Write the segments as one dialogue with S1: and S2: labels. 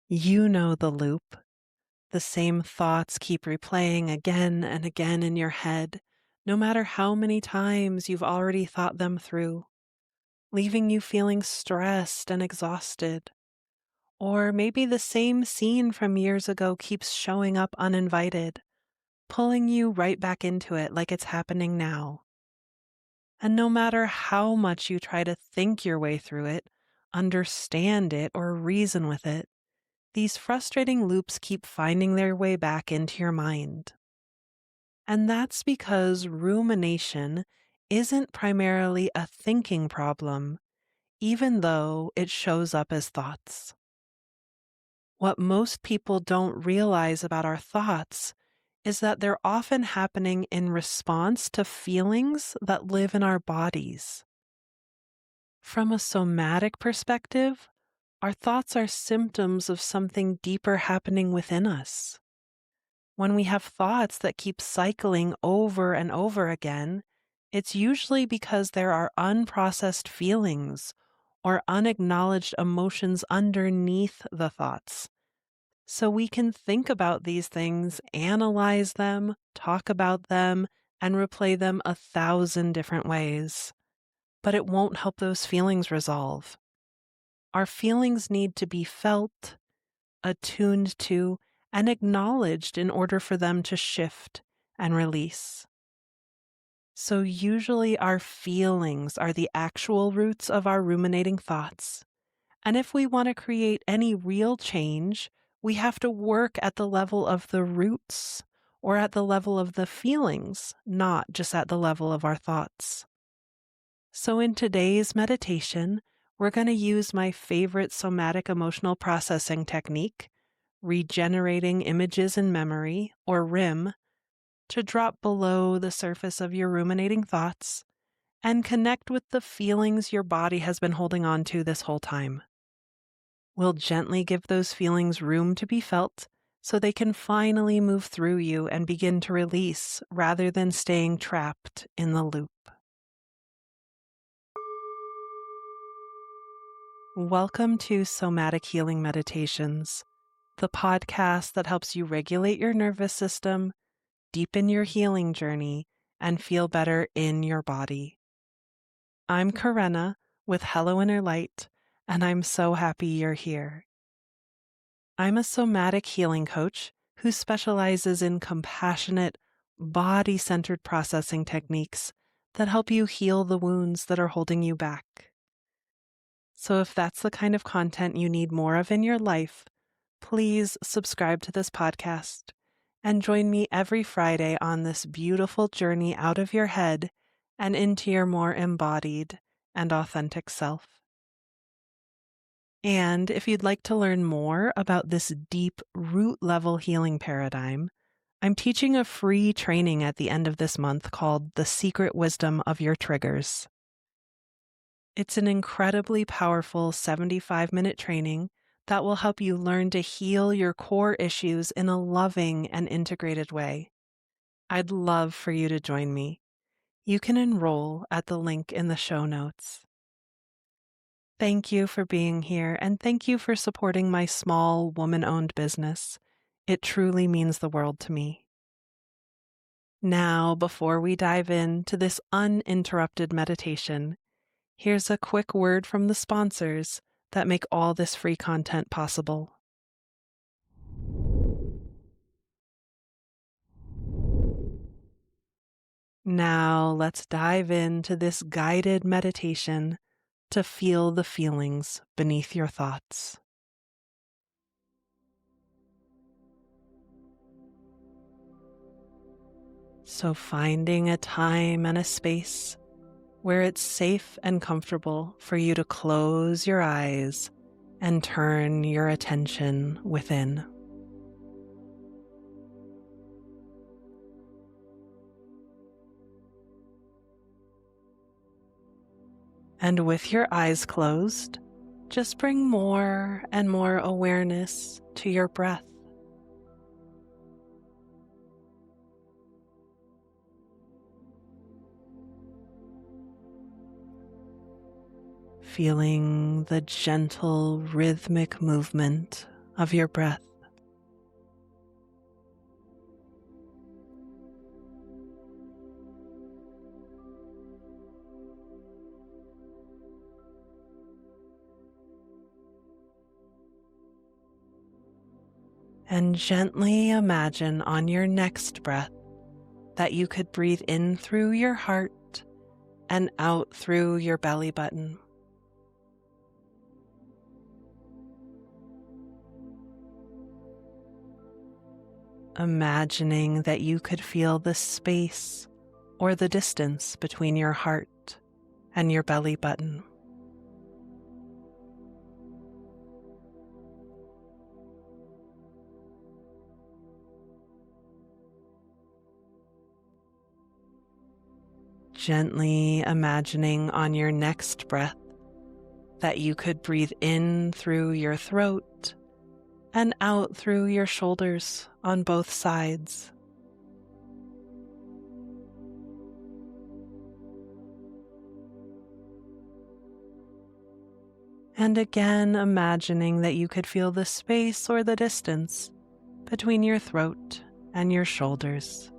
S1: You know the loop. The same thoughts keep replaying again and again in your head, no matter how many times you've already thought them through, leaving you feeling stressed and exhausted. Or maybe the same scene from years ago keeps showing up uninvited, pulling you right back into it like it's happening now. And no matter how much you try to think your way through it, understand it, or reason with it, these frustrating loops keep finding their way back into your mind. And that's because rumination isn't primarily a thinking problem, even though it shows up as thoughts. What most people don't realize about our thoughts is that they're often happening in response to feelings that live in our bodies. From a somatic perspective, our thoughts are symptoms of something deeper happening within us. When we have thoughts that keep cycling over and over again, it's usually because there are unprocessed feelings or unacknowledged emotions underneath the thoughts. So we can think about these things, analyze them, talk about them, and replay them 1,000 different ways. But it won't help those feelings resolve. Our feelings need to be felt, attuned to, and acknowledged in order for them to shift and release. So usually our feelings are the actual roots of our ruminating thoughts. And if we want to create any real change, we have to work at the level of the roots or at the level of the feelings, not just at the level of our thoughts. So in today's meditation, we're going to use my favorite somatic emotional processing technique, regenerating images in memory, or RIM, to drop below the surface of your ruminating thoughts and connect with the feelings your body has been holding on to this whole time. We'll gently give those feelings room to be felt so they can finally move through you and begin to release rather than staying trapped in the loop. Welcome to Somatic Healing Meditations, the podcast that helps you regulate your nervous system, deepen your healing journey, and feel better in your body. I'm Karenna with Hello Inner Light, and I'm so happy you're here. I'm a somatic healing coach who specializes in compassionate, body-centered processing techniques that help you heal the wounds that are holding you back. So if that's the kind of content you need more of in your life, please subscribe to this podcast and join me every Friday on this beautiful journey out of your head and into your more embodied and authentic self. And if you'd like to learn more about this deep root level healing paradigm, I'm teaching a free training at the end of this month called The Secret Wisdom of Your Triggers. It's an incredibly powerful 75-minute training that will help you learn to heal your core issues in a loving and integrated way. I'd love for you to join me. You can enroll at the link in the show notes. Thank you for being here, and thank you for supporting my small woman-owned business. It truly means the world to me. Now, before we dive into this uninterrupted meditation, here's a quick word from the sponsors that make all this free content possible. Now let's dive into this guided meditation to feel the feelings beneath your thoughts. So finding a time and a space where it's safe and comfortable for you to close your eyes and turn your attention within. And with your eyes closed, just bring more and more awareness to your breath. Feeling the gentle rhythmic movement of your breath. And gently imagine on your next breath that you could breathe in through your heart and out through your belly button. Imagining that you could feel the space or the distance between your heart and your belly button. Gently imagining on your next breath that you could breathe in through your throat and out through your shoulders on both sides. And again, imagining that you could feel the space or the distance between your throat and your shoulders.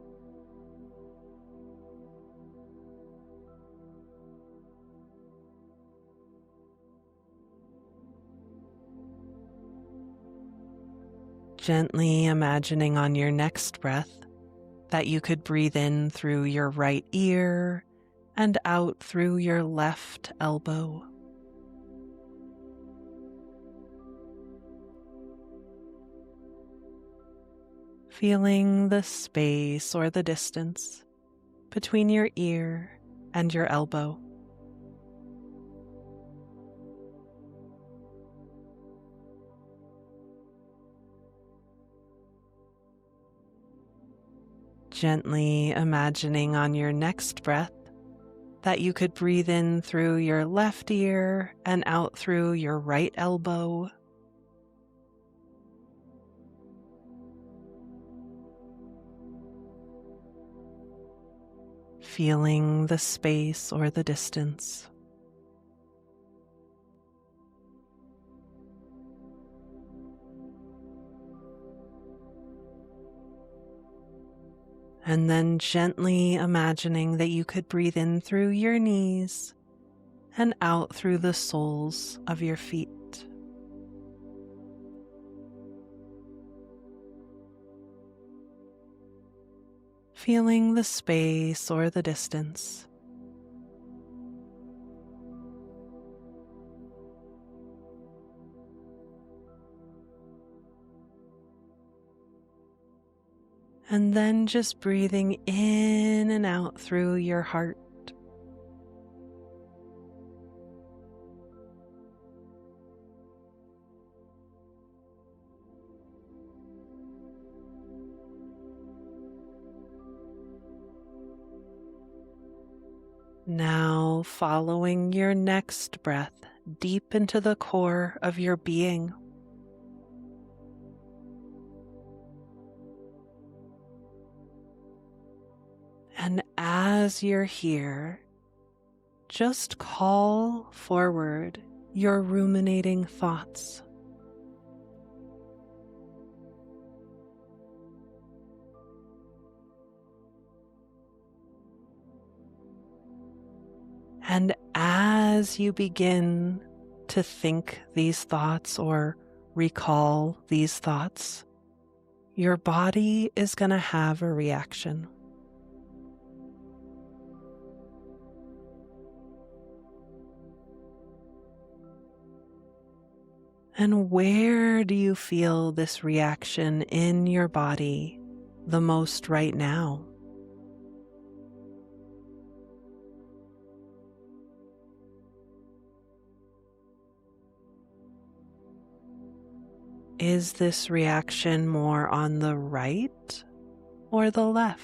S1: Gently imagining on your next breath that you could breathe in through your right ear and out through your left elbow. Feeling the space or the distance between your ear and your elbow. Gently imagining on your next breath that you could breathe in through your left ear and out through your right elbow. Feeling the space or the distance. And then gently imagining that you could breathe in through your knees and out through the soles of your feet. Feeling the space or the distance. And then just breathing in and out through your heart. Now following your next breath deep into the core of your being. And as you're here, just call forward your ruminating thoughts. And as you begin to think these thoughts or recall these thoughts, your body is going to have a reaction. And where do you feel this reaction in your body the most right now? Is this reaction more on the right or the left?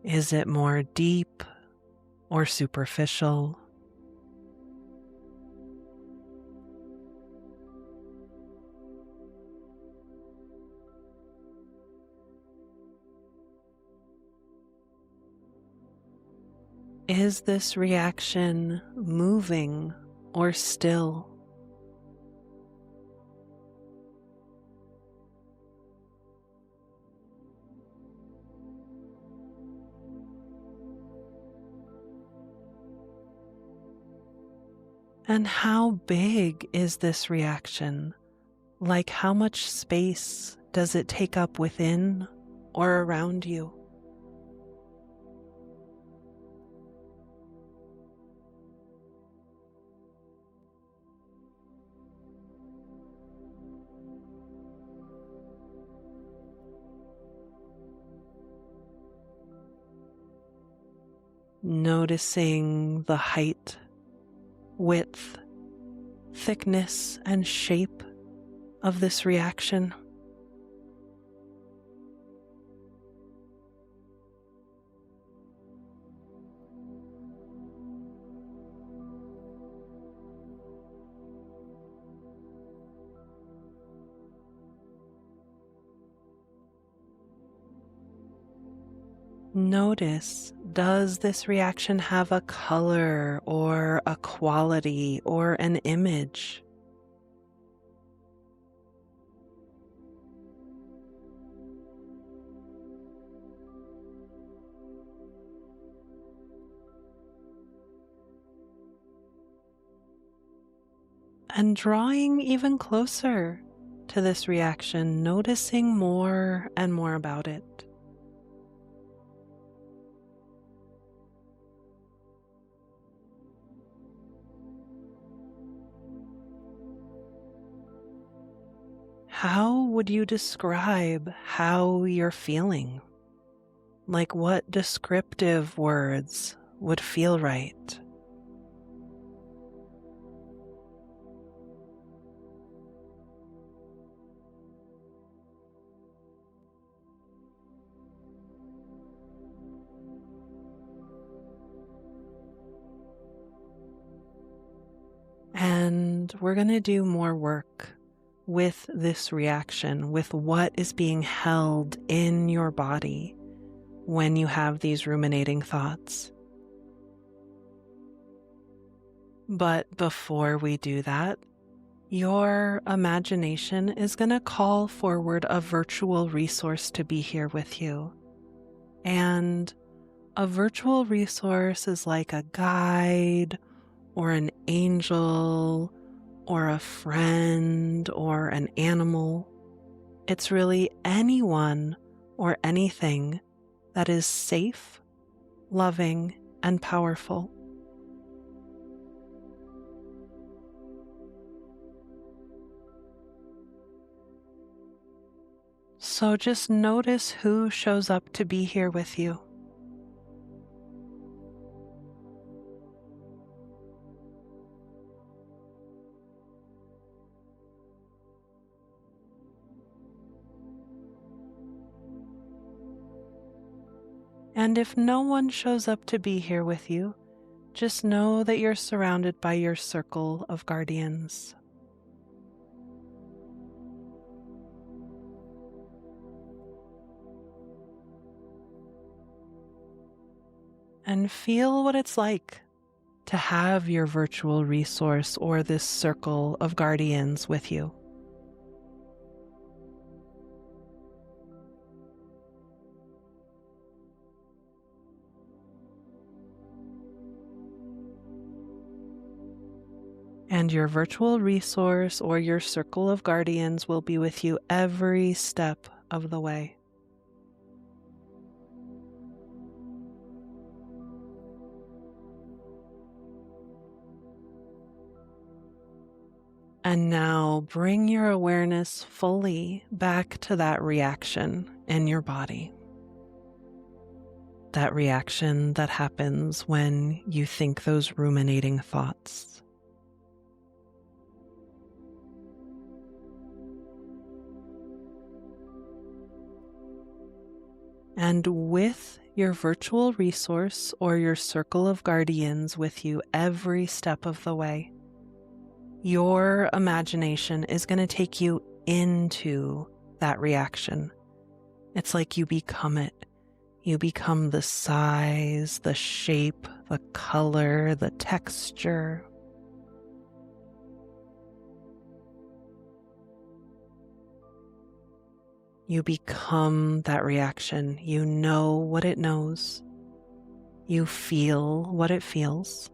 S1: Is it more deep or superficial? Is this reaction moving or still? And how big is this reaction? Like, how much space does it take up within or around you? Noticing the height, width, thickness, and shape of this reaction. Notice, does this reaction have a color or a quality or an image? And drawing even closer to this reaction, noticing more and more about it. How would you describe how you're feeling? Like, what descriptive words would feel right? And we're going to do more work with this reaction, with what is being held in your body when you have these ruminating thoughts. But before we do that, your imagination is going to call forward a virtual resource to be here with you. And a virtual resource is like a guide or an angel or a friend or an animal. It's really anyone or anything that is safe, loving, and powerful. So just notice who shows up to be here with you. And if no one shows up to be here with you, just know that you're surrounded by your circle of guardians. And feel what it's like to have your virtual resource or this circle of guardians with you. And your virtual resource or your circle of guardians will be with you every step of the way. And now bring your awareness fully back to that reaction in your body. That reaction that happens when you think those ruminating thoughts. And with your virtual resource or your circle of guardians with you every step of the way, your imagination is going to take you into that reaction. It's like you become it. You become the size, the shape, the color, the texture. You become that reaction. You know what it knows. You feel what it feels.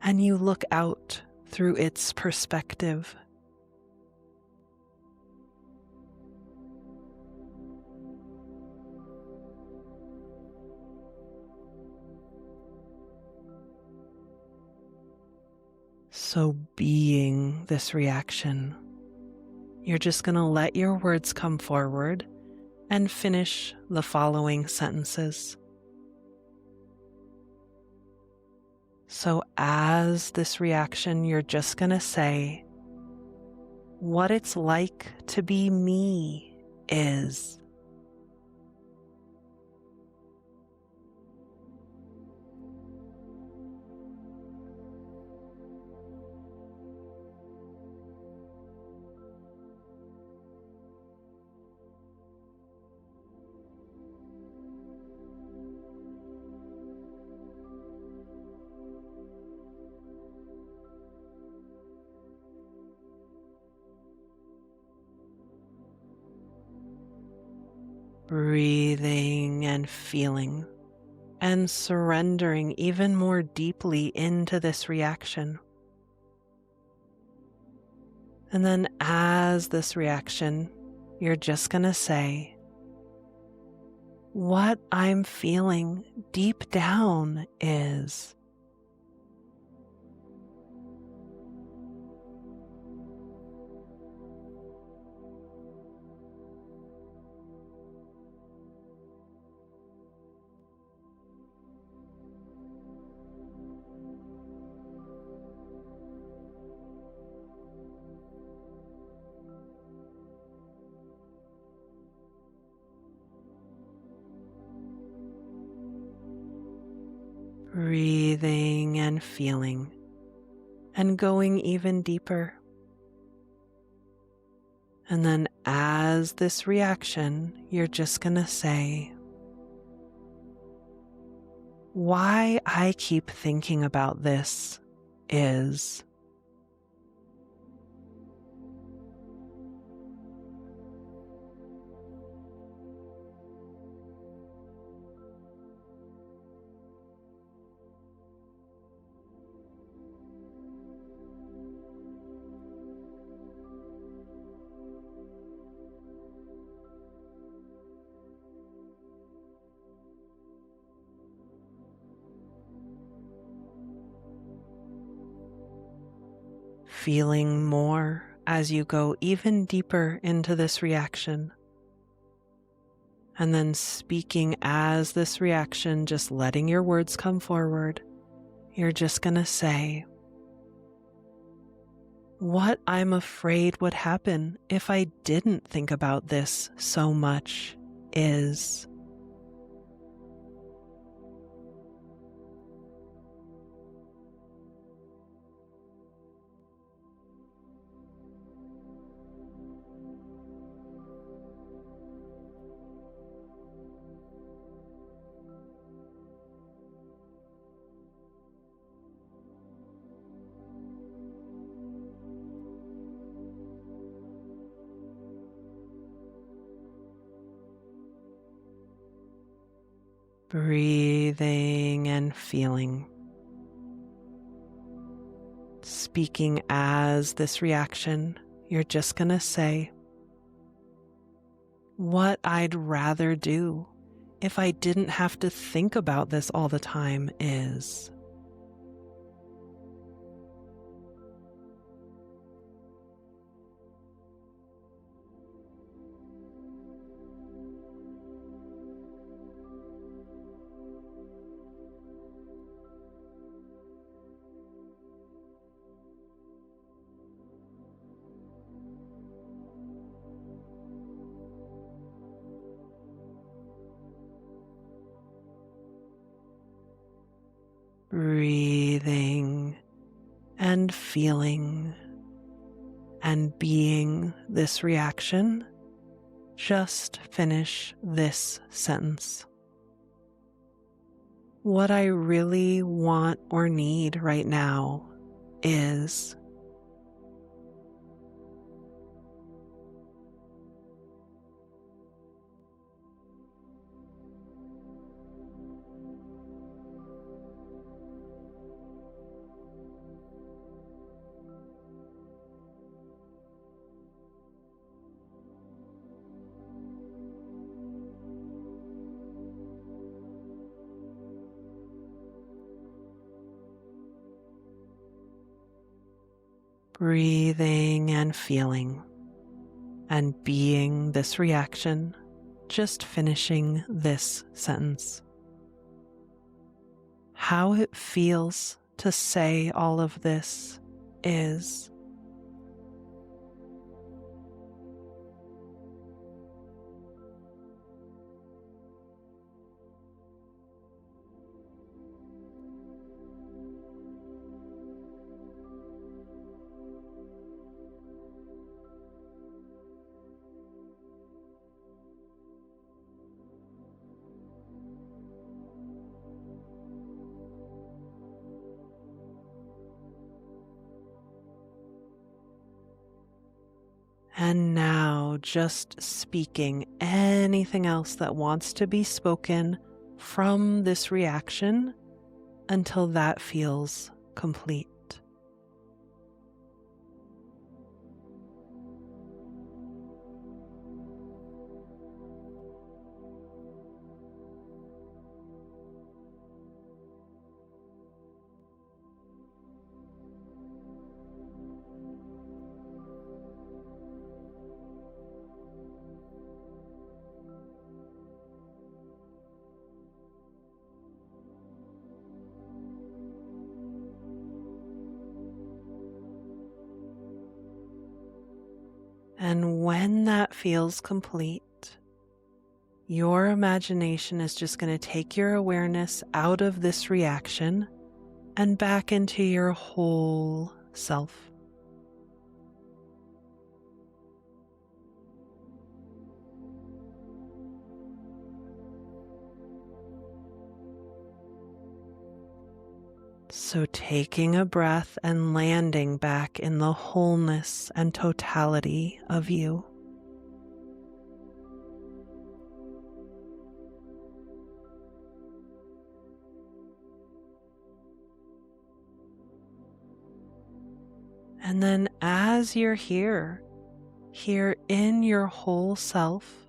S1: And you look out through its perspective. So being this reaction, you're just going to let your words come forward and finish the following sentences. So as this reaction, you're just going to say, what it's like to be me is. Breathing and feeling and surrendering even more deeply into this reaction. And then as this reaction, you're just going to say, what I'm feeling deep down is. Breathing and feeling and going even deeper. And then as this reaction, you're just going to say, why I keep thinking about this is. Feeling more as you go even deeper into this reaction. And then speaking as this reaction, just letting your words come forward. You're just going to say, what I'm afraid would happen if I didn't think about this so much is. Breathing and feeling. Speaking as this reaction, you're just going to say, what I'd rather do if I didn't have to think about this all the time is. Breathing and feeling and being this reaction, just finish this sentence. What I really want or need right now is. Breathing and feeling and being this reaction, just finishing this sentence. How it feels to say all of this is. And now just speaking anything else that wants to be spoken from this reaction until that feels complete. And when that feels complete, your imagination is just going to take your awareness out of this reaction and back into your whole self. So taking a breath and landing back in the wholeness and totality of you. And then as you're here in your whole self,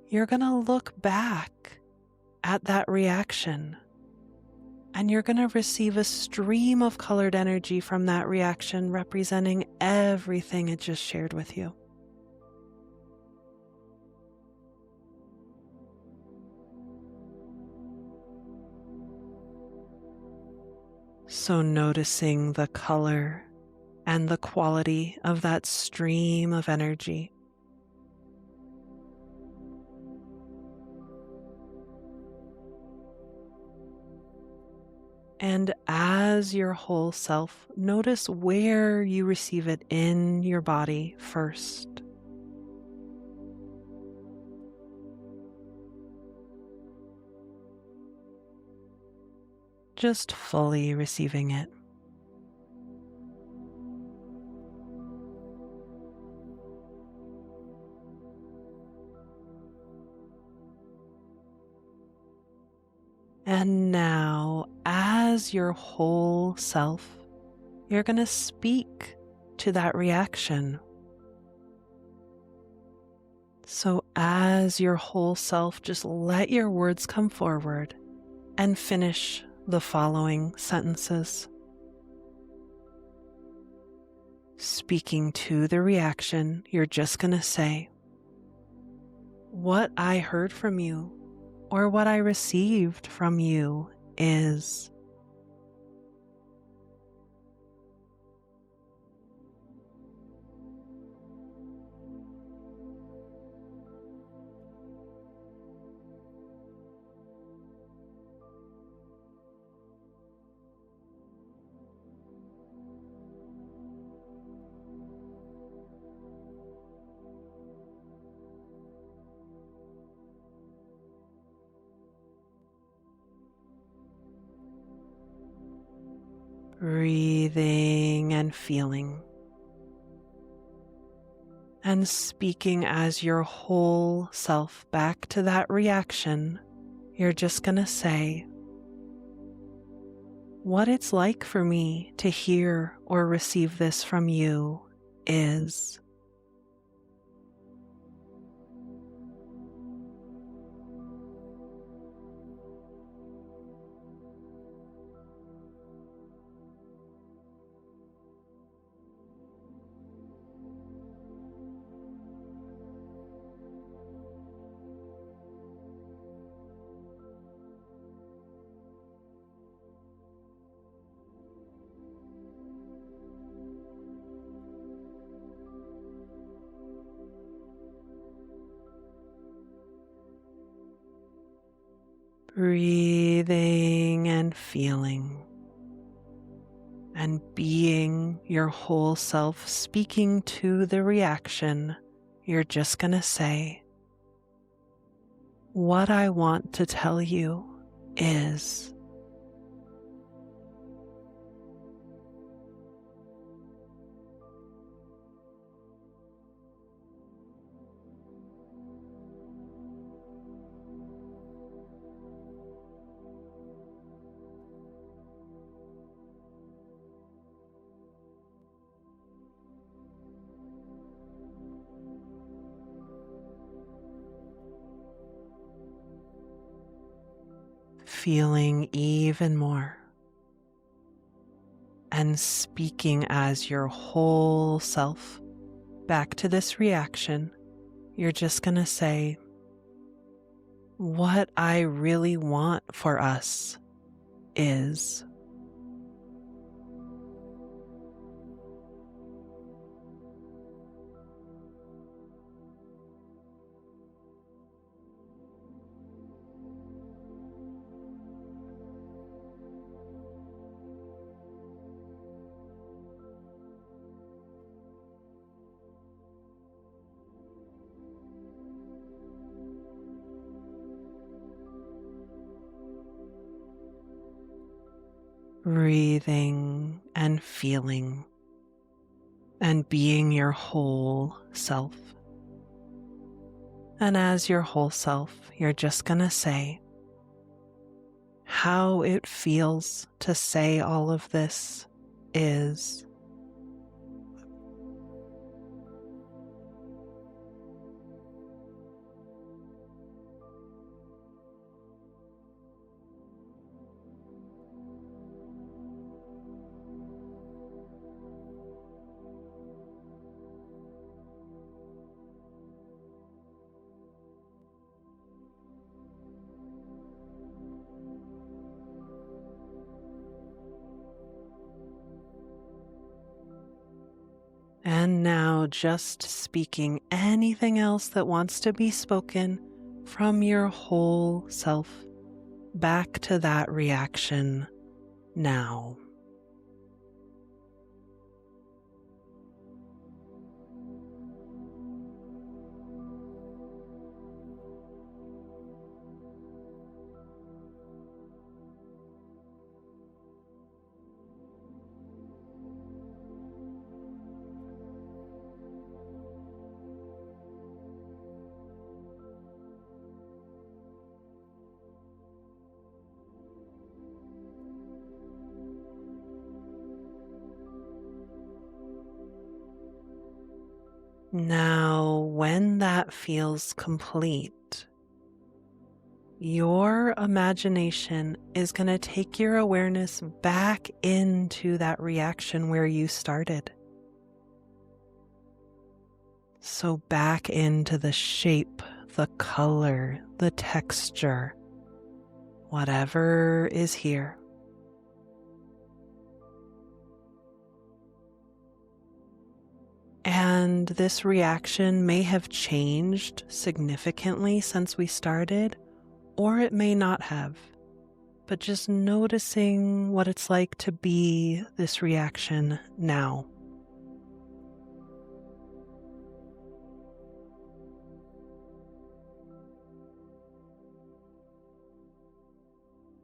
S1: you're going to look back at that reaction. And you're going to receive a stream of colored energy from that reaction representing everything it just shared with you. So noticing the color and the quality of that stream of energy. And as your whole self, notice where you receive it in your body first. Just fully receiving it. And now, as your whole self, you're going to speak to that reaction. So as your whole self, just let your words come forward and finish the following sentences. Speaking to the reaction, you're just going to say, "What I heard from you or what I received from you is." breathing and feeling, and speaking as your whole self back to that reaction. You're just going to say what it's like for me to hear or receive this from you is. Breathing and feeling and being your whole self, speaking to the reaction. You're just going to say, what I want to tell you is. Feeling even more and speaking as your whole self back to this reaction. You're just going to say, what I really want for us is. Breathing and feeling and being your whole self. And as your whole self, you're just going to say how it feels to say all of this is. And now just speaking anything else that wants to be spoken from your whole self back to that reaction now. Now, when that feels complete, your imagination is going to take your awareness back into that reaction where you started. So back into the shape, the color, the texture, whatever is here. And this reaction may have changed significantly since we started, or it may not have. But just noticing what it's like to be this reaction now.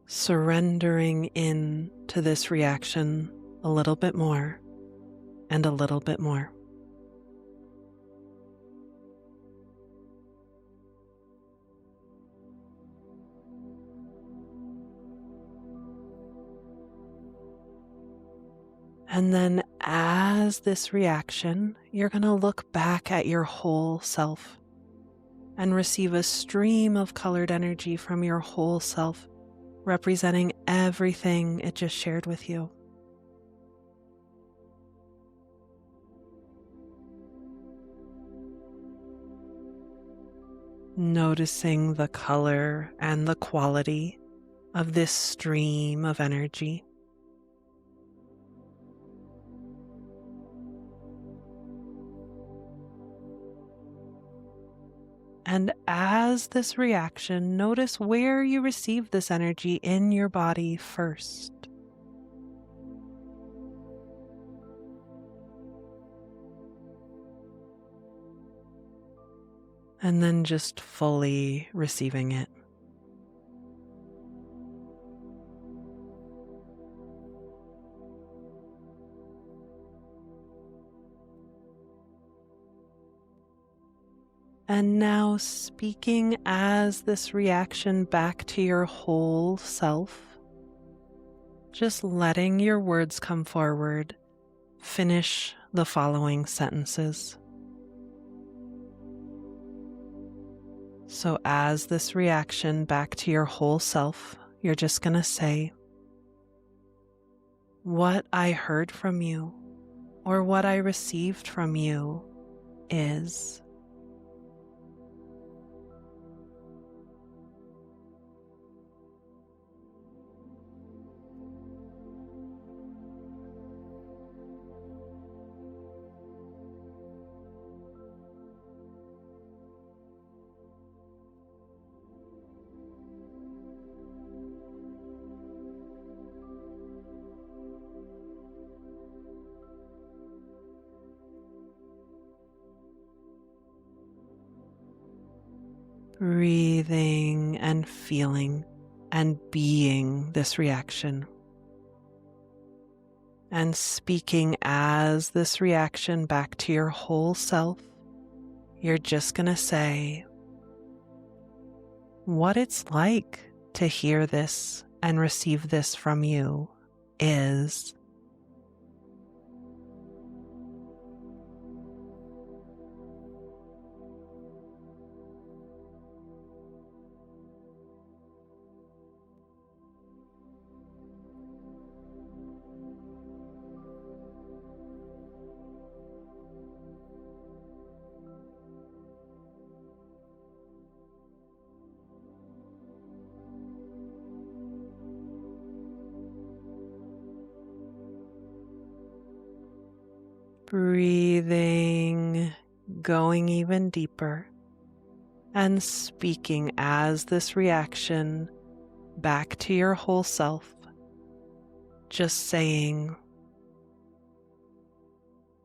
S1: Surrendering in to this reaction a little bit more, and a little bit more. And then as this reaction, you're going to look back at your whole self and receive a stream of colored energy from your whole self, representing everything it just shared with you. Noticing the color and the quality of this stream of energy. And as this reaction, notice where you receive this energy in your body first. And then just fully receiving it. And now speaking as this reaction back to your whole self, just letting your words come forward, finish the following sentences. So as this reaction back to your whole self, you're just going to say, "What I heard from you or what I received from you is." Breathing and feeling and being this reaction. And speaking as this reaction back to your whole self, you're just going to say what it's like to hear this and receive this from you is. Breathing, going even deeper, and speaking as this reaction back to your whole self, just saying,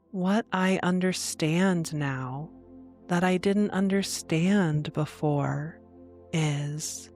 S1: what I understand now that I didn't understand before is.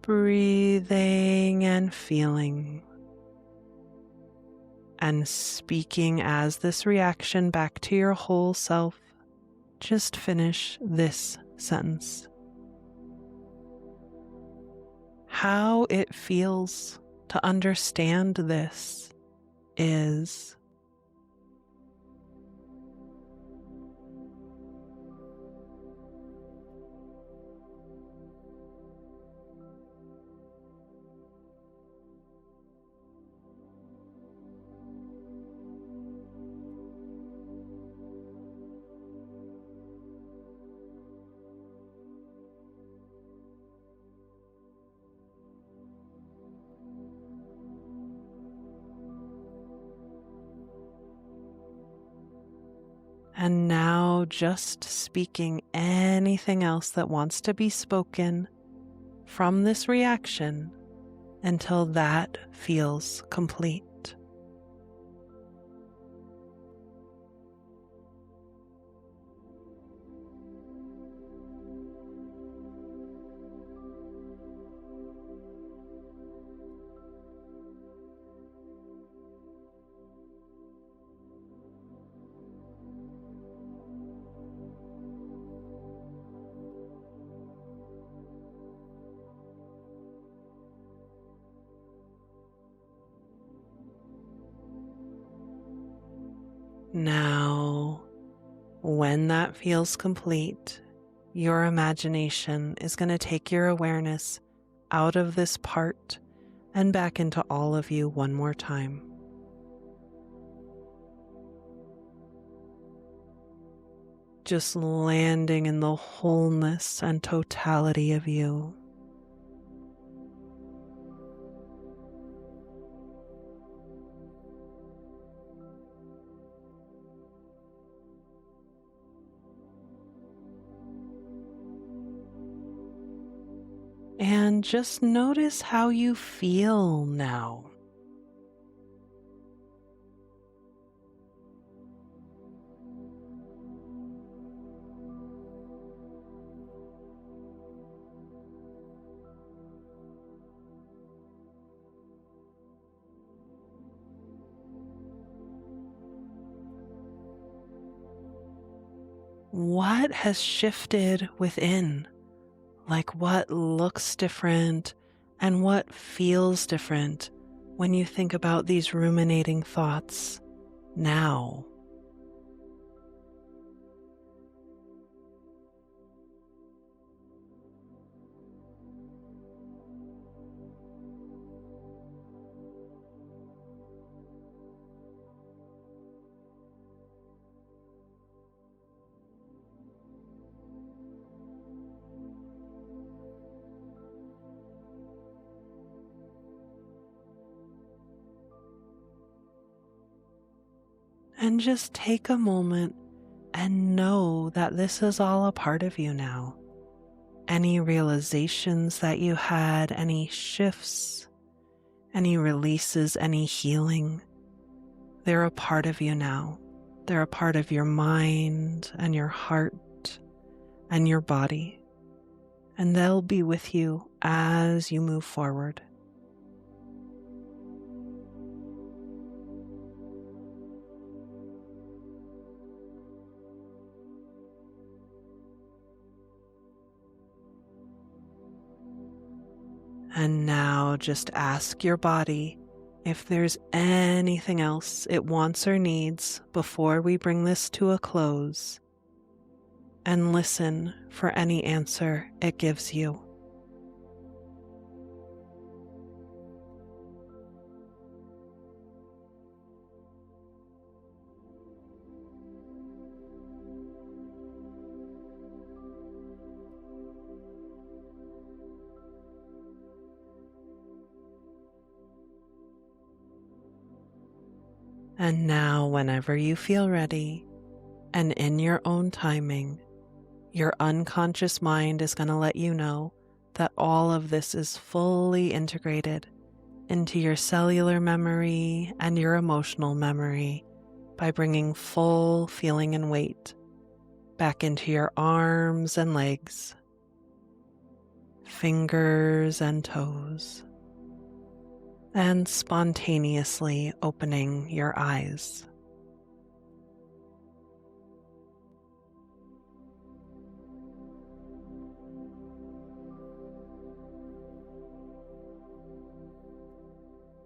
S1: Breathing and feeling and speaking as this reaction back to your whole self. Just finish this sentence. How it feels to understand this is. And now just speaking anything else that wants to be spoken from this reaction until that feels complete. Now, when that feels complete, your imagination is going to take your awareness out of this part and back into all of you one more time. Just landing in the wholeness and totality of you. And just notice how you feel now. What has shifted within? Like what looks different and what feels different when you think about these ruminating thoughts now? And just take a moment and know that this is all a part of you now. Any realizations that you had, any shifts, any releases, any healing, they're a part of you now. They're a part of your mind and your heart and your body, and they'll be with you as you move forward. And now just ask your body if there's anything else it wants or needs before we bring this to a close, and listen for any answer it gives you. And now, whenever you feel ready, and in your own timing, your unconscious mind is going to let you know that all of this is fully integrated into your cellular memory and your emotional memory by bringing full feeling and weight back into your arms and legs, fingers and toes, and spontaneously opening your eyes.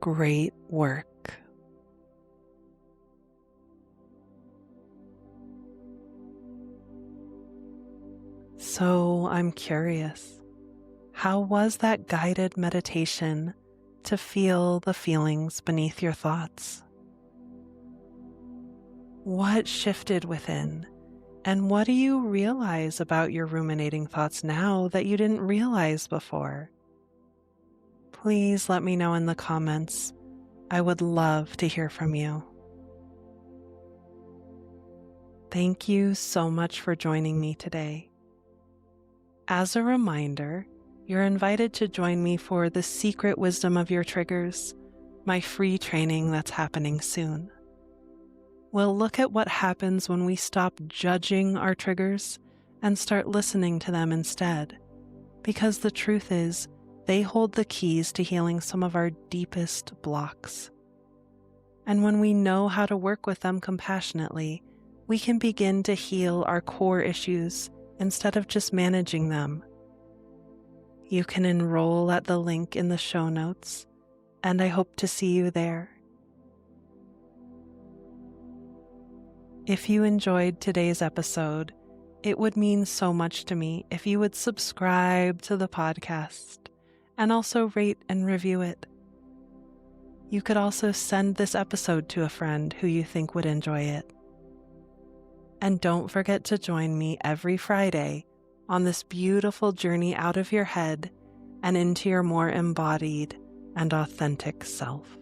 S1: Great work. So I'm curious, how was that guided meditation to feel the feelings beneath your thoughts? What shifted within? And what do you realize about your ruminating thoughts now that you didn't realize before? Please let me know in the comments. I would love to hear from you. Thank you so much for joining me today. As a reminder, you're invited to join me for The Secret Wisdom of Your Triggers, my free training that's happening soon. We'll look at what happens when we stop judging our triggers and start listening to them instead, because the truth is, they hold the keys to healing some of our deepest blocks. And when we know how to work with them compassionately, we can begin to heal our core issues instead of just managing them. You can enroll at the link in the show notes, and I hope to see you there. If you enjoyed today's episode, it would mean so much to me if you would subscribe to the podcast and also rate and review it. You could also send this episode to a friend who you think would enjoy it. And don't forget to join me every Friday on this beautiful journey out of your head and into your more embodied and authentic self.